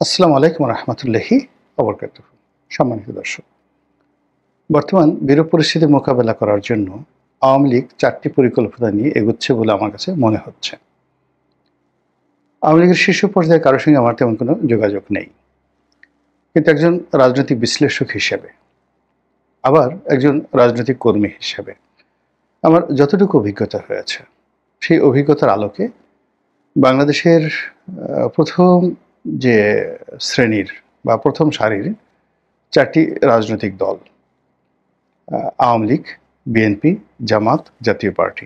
আসসালামু আলাইকুম রহমতুল্লাহি ওবরকাতুহু। সম্মানিত দর্শক, বর্তমান বিরূপ পরিস্থিতি মোকাবেলা করার জন্য আওয়ামী লীগ 4টি পরিকল্পনা নিয়ে এগুচ্ছে বলে আমার কাছে মনে হচ্ছে। আওয়ামী লীগের শীর্ষ পর্যায়ে কারোর সঙ্গে আমার তেমন কোনো যোগাযোগ নেই, কিন্তু একজন রাজনৈতিক বিশ্লেষক হিসেবে, আবার একজন রাজনৈতিক কর্মী হিসেবে আমার যতটুকু অভিজ্ঞতা হয়েছে, সেই অভিজ্ঞতার আলোকে বাংলাদেশের প্রথম যে শ্রেণীর বা প্রথম সারির 4টি রাজনৈতিক দল, আওয়ামী লীগ, বিএনপি, জামাত, জাতীয় পার্টি,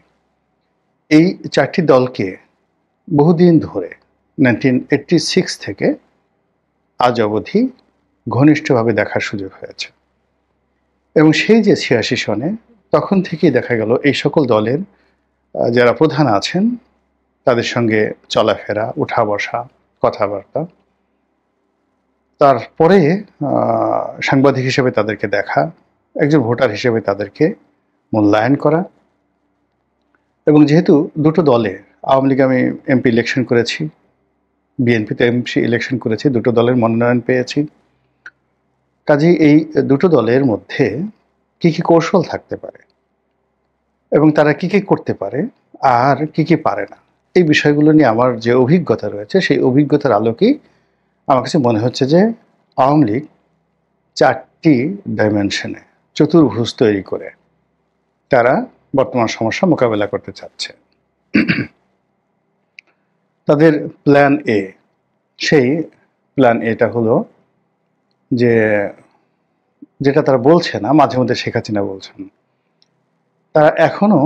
এই 4টি দলকে বহুদিন ধরে 1986 থেকে আজ অবধি ঘনিষ্ঠভাবে দেখার সুযোগ হয়েছে। এবং সেই যে 86 সনে, তখন থেকেই দেখা গেল এই সকল দলের যারা প্রধান আছেন তাদের সঙ্গে চলাফেরা, উঠা বসা, কথাবার্তা, তারপরে সাংবাদিক হিসেবে তাদেরকে দেখা, একজন ভোটার হিসেবে তাদেরকে মূল্যায়ন করা। এবং যেহেতু দুটো দলে, আওয়ামী লীগ আমি এমপি ইলেকশন করেছি, বিএনপিতে এমপি ইলেকশন করেছি, দুটো দলের মনোনয়ন পেয়েছি, কাজেই এই দুটো দলের মধ্যে কি কি কৌশল থাকতে পারে এবং তারা কি কি করতে পারে আর কি কি পারে না, এই বিষয়গুলো নিয়ে আমার যে অভিজ্ঞতা রয়েছে, সেই অভিজ্ঞতার আলোকেই আমার কাছে মনে হচ্ছে যে আওয়ামী লীগ 4টি ডাইমেনশনে চতুর্ভুজ তৈরি করে তারা বর্তমান সমস্যা মোকাবেলা করতে চাচ্ছে। তাদের প্ল্যান এ, সেই প্ল্যান এটা হলো যে, যেটা তারা বলছে না, মাঝে মধ্যে শেখ হাসিনা বলছেন, তারা এখনো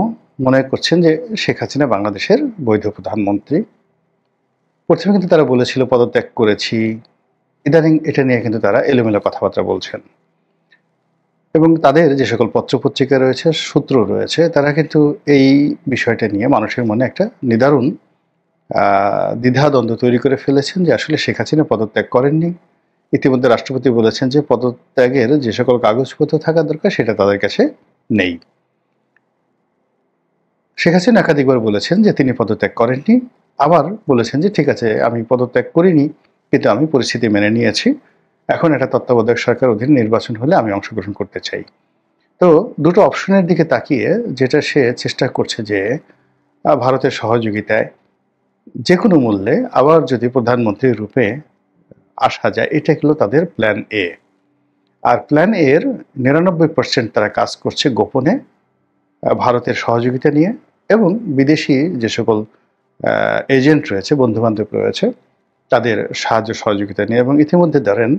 মনে করছেন যে শেখ হাসিনা বাংলাদেশের বৈধ প্রধানমন্ত্রী। প্রথমে কিন্তু তারা বলেছিল পদত্যাগ করেছি, ইদানিং এটা নিয়ে কিন্তু তারা এলোমেলো কথাবার্তা বলছেন। এবং তাদের যে সকল পত্রপত্রিকা রয়েছে, সূত্র রয়েছে, তারা কিন্তু এই বিষয়টা নিয়ে মানুষের মনে একটা নিদারুণ দ্বিধাদ্বন্দ্ব তৈরি করে ফেলেছেন যে আসলে শেখ হাসিনা পদত্যাগ করেননি। ইতিমধ্যে রাষ্ট্রপতি বলেছেন যে পদত্যাগের যে সকল কাগজপত্র থাকা দরকার সেটা তাদের কাছে নেই। শেখ হাসিনা একাধিকবার বলেছেন যে তিনি পদত্যাগ করেননি, আবার বলেছেন যে ঠিক আছে, আমি পদত্যাগ করিনি, কিন্তু আমি পরিস্থিতি মেনে নিয়েছি, এখন একটা তত্ত্বাবধায়ক সরকার অধীনে নির্বাচন হলে আমি অংশগ্রহণ করতে চাই। তো দুটো অপশনের দিকে তাকিয়ে যেটা সে চেষ্টা করছে যে ভারতের সহযোগিতায় যে কোনো মূল্যে আবার যদি প্রধানমন্ত্রীর রূপে আসা যায়, এটা হলো তাদের প্ল্যান এ। আর প্ল্যান এর 99% তারা কাজ করছে গোপনে, ভারতের সহযোগিতা নিয়ে এবং বিদেশি যে সকল এজেন্ট রয়েছে, বন্ধুবান্ধব রয়েছে, তাদের সাহায্য সহযোগিতা নিয়ে। এবং ইতিমধ্যে ধরেন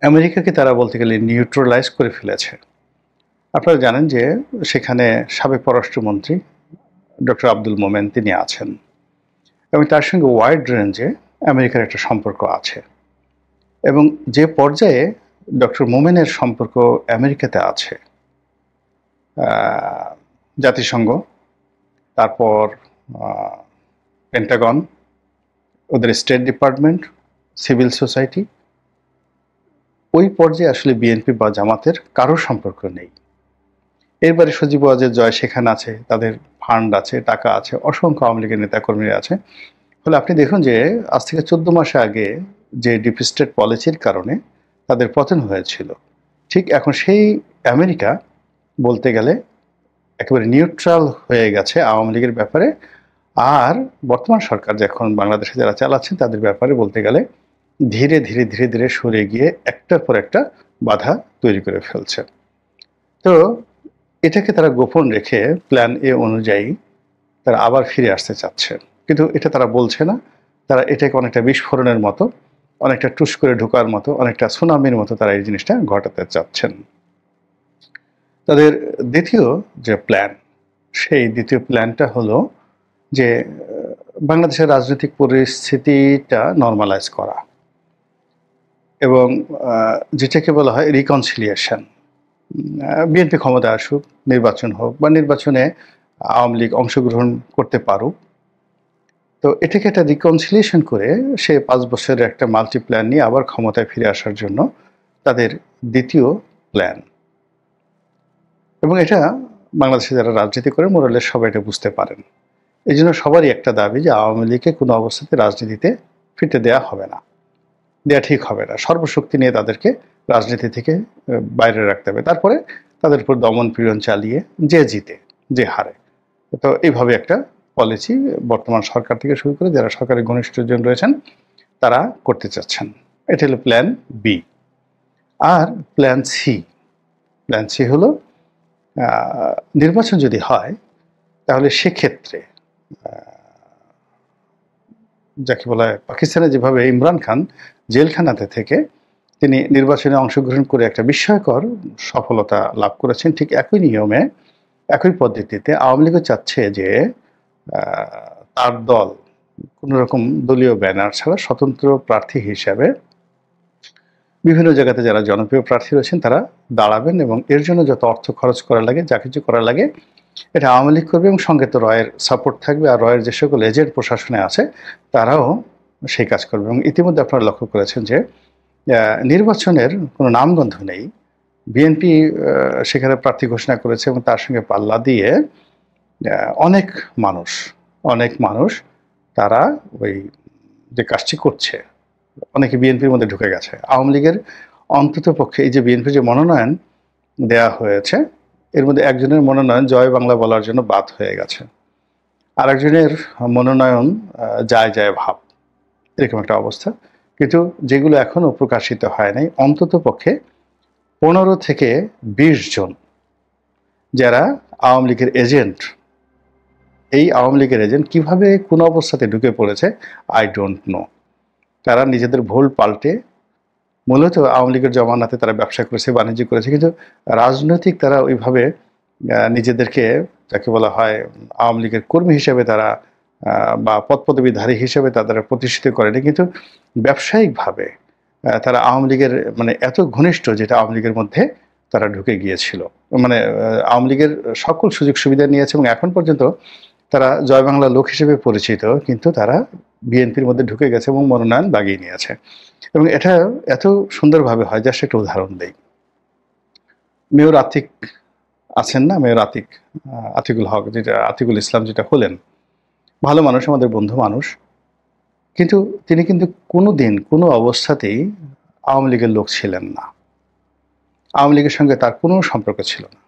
আমেরিকাকে তারা বলতে গেলে নিউট্রালাইজ করে ফেলেছে। আপনারা জানেন যে সেখানে সাবেক পররাষ্ট্রমন্ত্রী ডক্টর আব্দুল মোমেন তিনি আছেন এবং তার সঙ্গে ওয়াইড রেঞ্জে আমেরিকার একটা সম্পর্ক আছে। এবং যে পর্যায়ে ডক্টর মোমেনের সম্পর্ক আমেরিকাতে আছে, জাতিসংঘ, তারপর পেন্টাগন, ওদের স্টেট ডিপার্টমেন্ট, সিভিল সোসাইটি, ওই পর্যায়ে আসলে বিএনপি বা জামাতের কারোর সম্পর্ক নেই। এরবারে সজীব ওয়াজেদ জয় সেখানে আছে, তাদের ফান্ড আছে, টাকা আছে, অসংখ্য আওয়ামী লীগের নেতাকর্মীরা আছে। ফলে আপনি দেখুন যে আজ থেকে 14 মাস আগে যে ডিপ স্টেট পলিসির কারণে তাদের পতন হয়েছিল, ঠিক এখন সেই আমেরিকা বলতে গেলে একেবারে নিউট্রাল হয়ে গেছে আওয়ামী লীগের ব্যাপারে। আর বর্তমান সরকার যখন বাংলাদেশে যারা চালাচ্ছেন তাদের ব্যাপারে বলতে গেলে ধীরে ধীরে ধীরে ধীরে সরে গিয়ে একটার পর একটা বাধা তৈরি করে ফেলছে। তো এটাকে তারা গোপন রেখে প্ল্যান এ অনুযায়ী তারা আবার ফিরে আসতে চাচ্ছে, কিন্তু এটা তারা বলছে না। তারা এটাকে অনেকটা বিস্ফোরণের মতো, অনেকটা টুস করে ঢোকার মতো, অনেকটা সুনামির মতো তারা এই জিনিসটা ঘটাতে চাচ্ছেন। তাদের দ্বিতীয় যে প্ল্যান, সেই দ্বিতীয় প্ল্যানটা হলো যে বাংলাদেশের রাজনৈতিক পরিস্থিতিটা নর্মালাইজ করা এবং যেটাকে বলা হয় রিকনসিলিয়েশন। বিএনপি ক্ষমতা আসুক, নির্বাচন হোক, বা নির্বাচনে আওয়ামী লীগ অংশগ্রহণ করতে পারুক, তো এটাকে একটা রিকনসিলিয়েশন করে সে 5 বছরের একটা মাল্টি প্ল্যান নিয়ে আবার ক্ষমতায় ফিরে আসার জন্য তাদের দ্বিতীয় প্ল্যান। এবং এটা বাংলাদেশে যারা রাজনীতি করে মোরালের সবাই এটা বুঝতে পারেন। এই জন্য সবারই একটা দাবি যে আওয়ামী লীগকে কোনো অবস্থাতে রাজনীতিতে ফিরতে দেওয়া হবে না। দেওয়া ঠিক হবে না। সর্বশক্তি নিয়ে তাদেরকে রাজনীতি থেকে বাইরে রাখতে হবে, তারপরে তাদের উপর দমন পীড়ন চালিয়ে যে জিতে যে হারে। তো এইভাবে একটা পলিসি বর্তমান সরকার থেকে শুরু করে যারা সরকারের ঘনিষ্ঠজন রয়েছেন তারা করতে চাচ্ছেন। এটা হলো প্ল্যান বি। আর প্ল্যান সি হলো নির্বাচন যদি হয় তাহলে সেক্ষেত্রে যাকে বলা হয় পাকিস্তানে যেভাবে ইমরান খান জেলখানাতে থেকে তিনি নির্বাচনে অংশগ্রহণ করে একটা বিস্ময়কর সফলতা লাভ করেছেন, ঠিক একই নিয়মে একই পদ্ধতিতে আওয়ামী লীগও চাচ্ছে যে তার দল কোনো রকম দলীয় ব্যানার ছাড়া স্বতন্ত্র প্রার্থী হিসাবে বিভিন্ন জায়গাতে যারা জনপ্রিয় প্রার্থী রয়েছেন তারা দাঁড়াবেন, এবং এর জন্য যত অর্থ খরচ করা লাগে, যা কিছু করা লাগে এটা আওয়ামী লীগ করবে, এবং সঙ্গে তো রয়ের সাপোর্ট থাকবে, আর রয়ের যে সকল এজেন্ট প্রশাসনে আছে তারাও সেই কাজ করবে। এবং ইতিমধ্যে আপনারা লক্ষ্য করেছেন যে নির্বাচনের কোনো নামগন্ধ নেই। বিএনপি সেখানে প্রার্থী ঘোষণা করেছে এবং তার সঙ্গে পাল্লা দিয়ে অনেক মানুষ তারা ওই যে কাজটি করছে, অনেকে বিএনপির মধ্যে ঢুকে গেছে। আওয়ামী লীগের অন্তত পক্ষে এই যে বিএনপির যে মনোনয়ন দেয়া হয়েছে এর মধ্যে একজনের মনোনয়ন জয় বাংলা বলার জন্য বাদ হয়ে গেছে, আর একজনের মনোনয়ন যায় ভাব, এরকম একটা অবস্থা। কিন্তু যেগুলো এখনো প্রকাশিত হয় নাই, অন্তত পক্ষে 15 থেকে 20 জন যারা আওয়ামী লীগের এজেন্ট, এই আওয়ামী লীগের এজেন্ট কিভাবে কোন অবস্থাতে ঢুকে পড়েছে আই ডোন্ট নো। তারা নিজেদের ভুল পাল্টে মূলত আওয়ামী লীগের জমানাতে তারা ব্যবসা করেছে, বাণিজ্য করেছে, কিন্তু রাজনৈতিক তারা ওইভাবে নিজেদেরকে যাকে বলা হয় আওয়ামী লীগের কর্মী হিসেবে তারা বা পদপদবীধারী হিসেবে তারা প্রতিষ্ঠিত করেনি, কিন্তু ব্যবসায়িকভাবে তারা আওয়ামী লীগের মানে এত ঘনিষ্ঠ যেটা আওয়ামী লীগের মধ্যে তারা ঢুকে গিয়েছিল, মানে আওয়ামী লীগের সকল সুযোগ সুবিধা নিয়েছে এবং এখন পর্যন্ত তারা জয় বাংলা লোক হিসেবে পরিচিত, কিন্তু তারা বিএনপির মধ্যে ঢুকে গেছে এবং মনোনয়ন বাগিয়ে নিয়েছে। এবং এটা এত সুন্দরভাবে হয়, জাস্ট একটা উদাহরণ দেই। মেয়র আতিক আছেন না, মেয়র আতিকুল হক, যেটা আতিকুল ইসলাম যেটা হলেন, ভালো মানুষ, আমাদের বন্ধু মানুষ, কিন্তু তিনি কিন্তু কোনোদিন কোনো অবস্থাতেই আওয়ামী লীগের লোক ছিলেন না। আওয়ামী লীগের সঙ্গে তার কোনো সম্পর্ক ছিল না।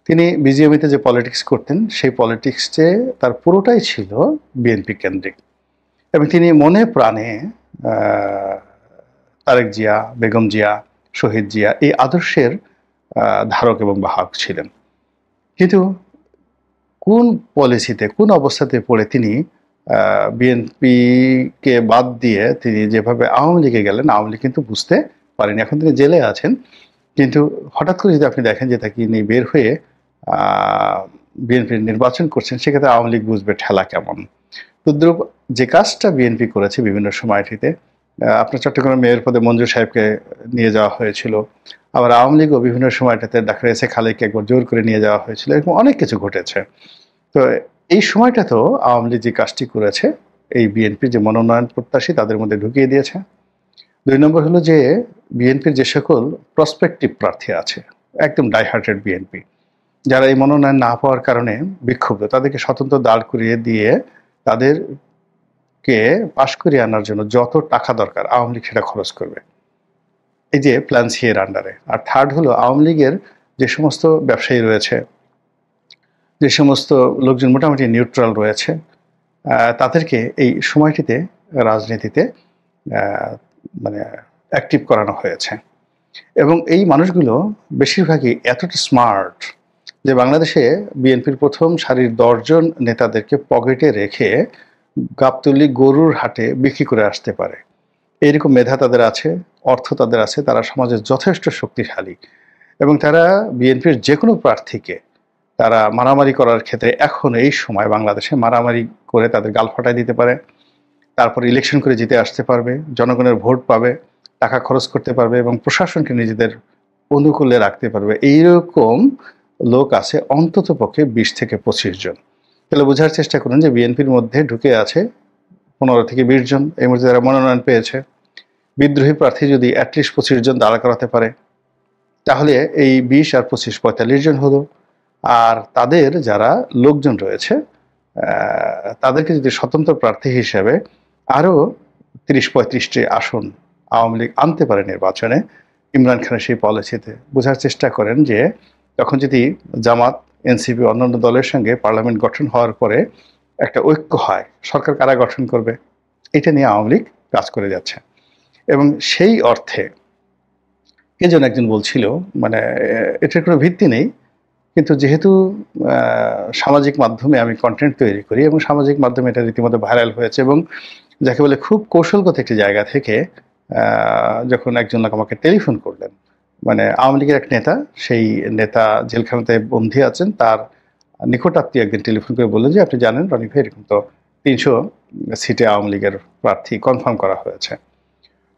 তিনি বিজিএমইতে যে পলিটিক্স করতেন সেই পলিটিক্সে তার পুরোটাই ছিল বিএনপি কেন্দ্রিক, এবং তিনি মনে প্রাণে তারেক জিয়া, বেগম জিয়া, শহীদ জিয়া এই আদর্শের ধারক এবং বাহক ছিলেন। কিন্তু কোন পলিসিতে কোন অবস্থাতে পড়ে তিনি বিএনপিকে বাদ দিয়ে তিনি যেভাবে আওয়ামী লীগে গেলেন, আওয়ামী লীগ কিন্তু বুঝতে পারেনি। এখন তিনি জেলে আছেন, কিন্তু হঠাৎ করে যদি আপনি দেখেন যে তাকে নিয়ে বের হয়ে বিএনপির নির্বাচন করছেন, সেক্ষেত্রে আওয়ামী লীগ বুঝবে ঠেলা কেমন। তদ্রুপ যে কাজটা বিএনপি করেছে বিভিন্ন সময়টিতে, আপনার চট্টগ্রামের মেয়র পদে মঞ্জুর সাহেবকে নিয়ে যাওয়া হয়েছিল, আবার আওয়ামী লীগও বিভিন্ন সময়টাতে ডাক্তার এসে খালেককে একবার জোর করে নিয়ে যাওয়া হয়েছিল, এরকম অনেক কিছু ঘটেছে। তো এই সময়টা তো আওয়ামী লীগ যে কাজটি করেছে, এই বিএনপির যে মনোনয়ন প্রত্যাশী তাদের মধ্যে ঢুকিয়ে দিয়েছে। 2 নম্বর হলো যে বিএনপির যে সকল প্রসপেক্টিভ প্রার্থী আছে, একদম ডাইহার্টেড বিএনপি, যারা এই মনোনয়ন না পাওয়ার কারণে বিক্ষুব্ধ, তাদেরকে স্বতন্ত্র দাঁড় করিয়ে দিয়ে তাদেরকে পাশ করিয়ে আনার জন্য যত টাকা দরকার আওয়ামী লীগ সেটা খরচ করবে, এই যে প্ল্যান সি এর আন্ডারে। আর থার্ড হলো আওয়ামী লীগের যে সমস্ত ব্যবসায়ী রয়েছে, যে সমস্ত লোকজন মোটামুটি নিউট্রাল রয়েছে, তাদেরকে এই সময়টিতে রাজনীতিতে মানে অ্যাক্টিভ করানো হয়েছে। এবং এই মানুষগুলো বেশিরভাগই এতটা স্মার্ট যে বাংলাদেশে বিএনপির প্রথম সারির 10 জন নেতাদেরকে পকেটে রেখে গাবতলী গরুর হাটে বিক্রি করে আসতে পারে, এইরকম মেধা তাদের আছে, অর্থ তাদের আছে, তারা সমাজে যথেষ্ট শক্তিশালী, এবং তারা বিএনপির যে কোনো প্রার্থীকে তারা মারামারি করার ক্ষেত্রে এখন এই সময় বাংলাদেশে মারামারি করে তাদের গাল ফাটাই দিতে পারে, তারপর ইলেকশন করে জিতে আসতে পারবে, জনগণের ভোট পাবে, টাকা খরচ করতে পারবে এবং প্রশাসনকে নিজেদের অনুকূলে রাখতে পারবে। এইরকম লোক আছে অন্তত পক্ষে 20 থেকে 25 জন। তাহলে বোঝার চেষ্টা করুন যে বিএনপির মধ্যে ঢুকে আছে 15 থেকে 20 জন এই মুহূর্তে যারা মনোনয়ন পেয়েছে। বিদ্রোহী প্রার্থী যদি অ্যাটলিস্ট 25 জন দাঁড়া করাতে পারে, তাহলে এই 20 আর 25 45 জন হলো। আর তাদের যারা লোকজন রয়েছে তাদেরকে যদি স্বতন্ত্র প্রার্থী হিসেবে আরও 30-35টি আসন আওয়ামী লীগ আনতে পারে নির্বাচনে ইমরান খানের সেই পলিসিতে। বোঝার চেষ্টা করেন যে তখন যদি জামাত, এনসিপি, অন্যান্য দলের সঙ্গে পার্লামেন্ট গঠন হওয়ার পরে একটা ঐক্য হয়, সরকার কারা গঠন করবে, এটা নিয়ে আওয়ামী লীগ কাজ করে যাচ্ছে। এবং সেই অর্থে কে যেন একজন বলছিল, মানে এটার কোনো ভিত্তি নেই, কিন্তু যেহেতু সামাজিক মাধ্যমে আমি কন্টেন্ট তৈরি করি এবং সামাজিক মাধ্যমে এটা রীতিমতো ভাইরাল হয়েছে, এবং যাকে বলে খুব কৌশলগত একটি জায়গা থেকে যখন একজন লোক আমাকে টেলিফোন করলেন, মানে আওয়ামী লীগের এক নেতা, সেই নেতা জেলখানাতে বন্দী আছেন, তার নিকটাত্মীয় একদিন টেলিফোন করে বললেন যে আপনি জানেন রনি ভাই, এরকম তো 300 সিটে আওয়ামী লীগের প্রার্থী কনফার্ম করা হয়েছে।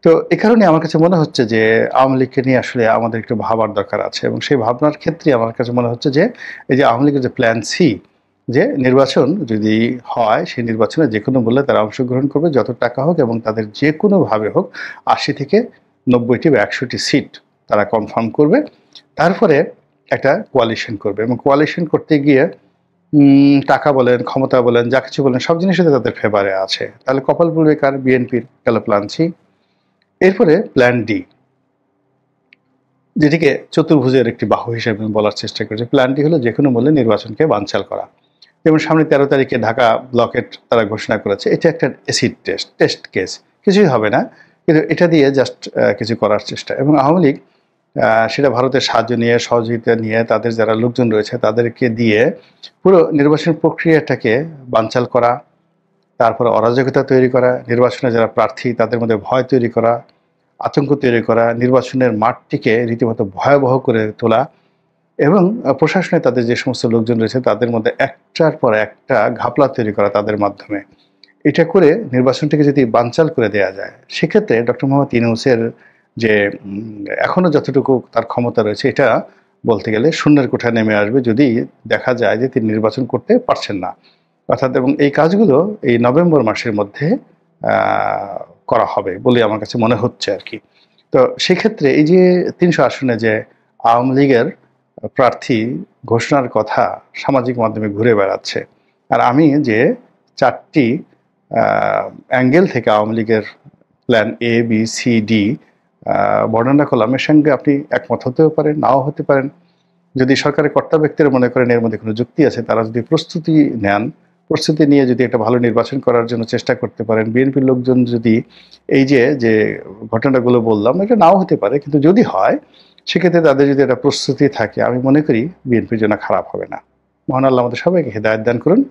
তো এ কারণে আমার কাছে মনে হচ্ছে যে আওয়ামী লীগকে নিয়ে আসলে আমাদের একটু ভাবার দরকার আছে, এবং সেই ভাবনার ক্ষেত্রে আমার কাছে মনে হচ্ছে যে এই যে আওয়ামী লীগের যে প্ল্যান সি, যে নির্বাচন যদি হয় সেই নির্বাচনে যে কোনো মূল্যে তারা অংশগ্রহণ করবে, যত টাকা হোক, এবং তাদের যে কোনোভাবে হোক 80 থেকে 90টি বা 100টি সিট তারা কনফার্ম করবে, তারপরে একটা কোয়ালিশন করবে, এবং কোয়ালিশন করতে গিয়ে টাকা বলেন, ক্ষমতা বলেন, যা কিছু বলেন, সব জিনিসই তাদের ফেভারে আছে। তাহলে কপাল পুড়বে কার? বিএনপির। গেল প্ল্যান সি। এরপরে প্ল্যান ডি, যেটিকে চতুর্ভুজের একটি বাহু হিসেবে আমি বলার চেষ্টা করেছি। প্ল্যান ডি হলো যে কোনো মূল্যে নির্বাচনকে বানচাল করা। যেমন সামনে 13 তারিখে ঢাকা ব্লকেট তারা ঘোষণা করেছে, এটা একটা অ্যাসিড টেস্ট কেস, কিছুই হবে না, কিন্তু এটা দিয়ে জাস্ট কিছু করার চেষ্টা। এবং আওয়ামী লীগ সেটা ভারতের সাহায্য নিয়ে, সহযোগিতা নিয়ে, তাদের যারা লোকজন রয়েছে তাদেরকে দিয়ে পুরো নির্বাচন প্রক্রিয়াটাকে বানচাল করা, তারপরে অরাজকতা তৈরি করা, নির্বাচনে যারা প্রার্থী তাদের মধ্যে ভয় তৈরি করা, আতঙ্ক তৈরি করা, নির্বাচনের মাঠটিকে রীতিমতো ভয়াবহ করে তোলা, এবং প্রশাসনে তাদের যে সমস্ত লোকজন রয়েছে তাদের মধ্যে একটার পর একটা ঘাপলা তৈরি করা তাদের মাধ্যমে। এটা করে নির্বাচনটিকে যদি বানচাল করে দেয়া যায়, সেক্ষেত্রে ডক্টর মোহাম্মদ ইউনূসের যে এখনো যতটুকু তার ক্ষমতা রয়েছে, এটা বলতে গেলে শূন্যের কোঠায় নেমে আসবে যদি দেখা যায় যে তিনি নির্বাচন করতে পারছেন না। অর্থাৎ, এবং এই কাজগুলো এই নভেম্বর মাসের মধ্যে করা হবে বলে আমার কাছে মনে হচ্ছে আর কি। তো সেক্ষেত্রে এই যে 300 আসনে যে আওয়ামী লীগের প্রার্থী ঘোষণার কথা সামাজিক মাধ্যমে ঘুরে বেড়াচ্ছে, আর আমি যে 4টি অ্যাঙ্গেল থেকে আওয়ামী লীগের plan A, B, C, D বর্ণনা করলাম, এর সঙ্গে আপনি একমত হতেও পারেন, নাও হতে পারেন। যদি সরকারের কর্তা ব্যক্তিরা মনে করেন এর মধ্যে কোনো যুক্তি আছে, তারা যদি প্রস্তুতি নেন, প্রস্তুতি নিয়ে যদি একটা ভালো নির্বাচন করার জন্য চেষ্টা করতে পারেন, বিএনপির লোকজন যদি এই যে ঘটনাগুলো বললাম, এটা নাও হতে পারে, কিন্তু যদি হয় সেক্ষেত্রে তাদের যদি একটা প্রস্তুতি থাকে, আমি মনে করি বিএনপির জন্য খারাপ হবে না। মহান আল্লাহ আমাদের সবাইকে হেদায়েত দান করুন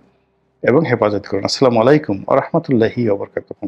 এবং হেফাজত করুন। আসসালামু আলাইকুম ওয়া রাহমাতুল্লাহি ওয়া বারাকাতুহু।